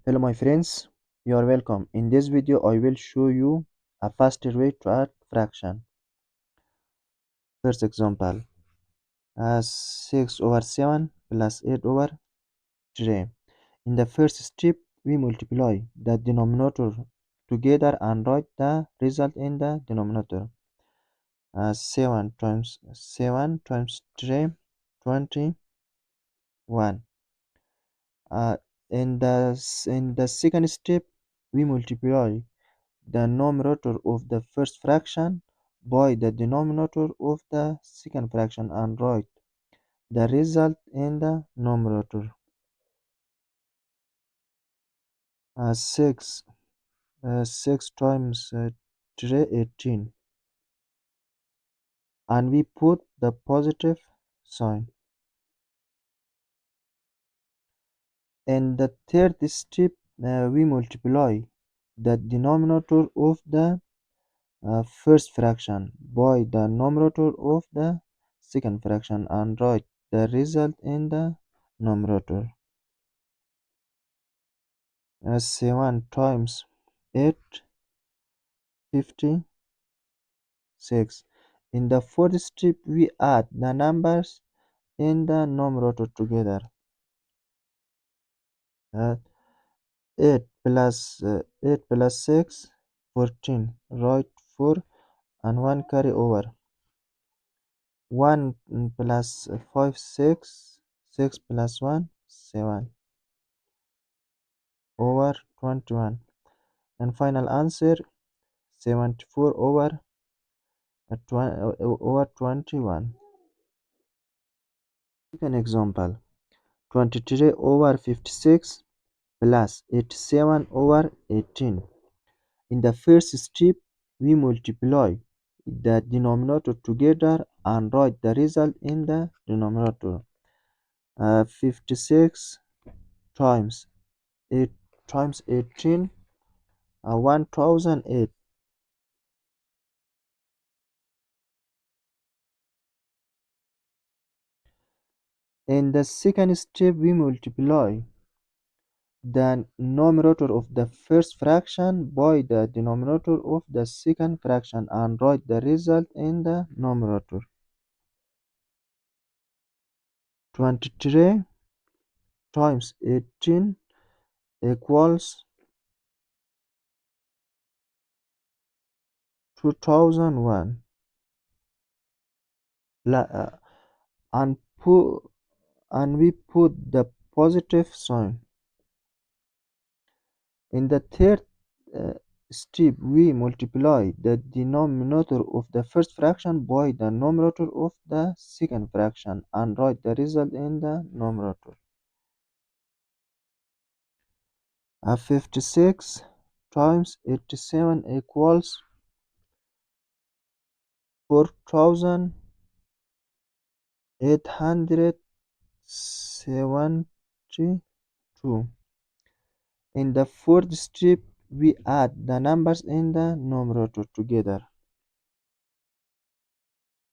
Hello my friends, you are welcome. In this video I will show you a faster way to add fraction. First example, 6 over 7 plus 8 over 3. In the first step we multiply the denominator together and write the result in the denominator. 7 times 3, 21. Uh, in the second step we multiply the numerator of the first fraction by the denominator of the second fraction and write the result in the numerator. 6 times 3, 18, and we put the positive sign. In the third step we multiply the denominator of the first fraction by the numerator of the second fraction and write the result in the numerator. 7 times 8, 56. In the fourth step we add the numbers in the numerator together. 8 plus 6, 14. Write 4 and 1 carry over. 1 plus 5, 6. 6 plus 1, 7 over 21. And final answer 74 over 21. Second example, 23 over 56 plus 87 over 18. In the first step, we multiply the denominator together and write the result in the denominator. 56 times 8 times 18, 1008. In the second step, we multiply the numerator of the first fraction by the denominator of the second fraction and write the result in the numerator. 23 times 18 equals 2001. And we put the positive sign. In the third step, we multiply the denominator of the first fraction by the numerator of the second fraction and write the result in the numerator. 56 times 87 equals 4872. In the fourth step, we add the numbers in the numerator together.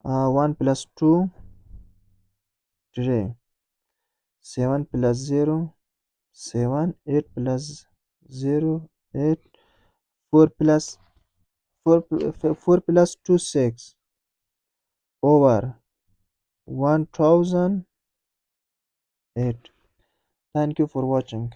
1 plus 2, 3. 7 plus 0, 7. 8 plus 0, 8. 4 plus 4 plus 2, 6 over 1008. Thank you for watching.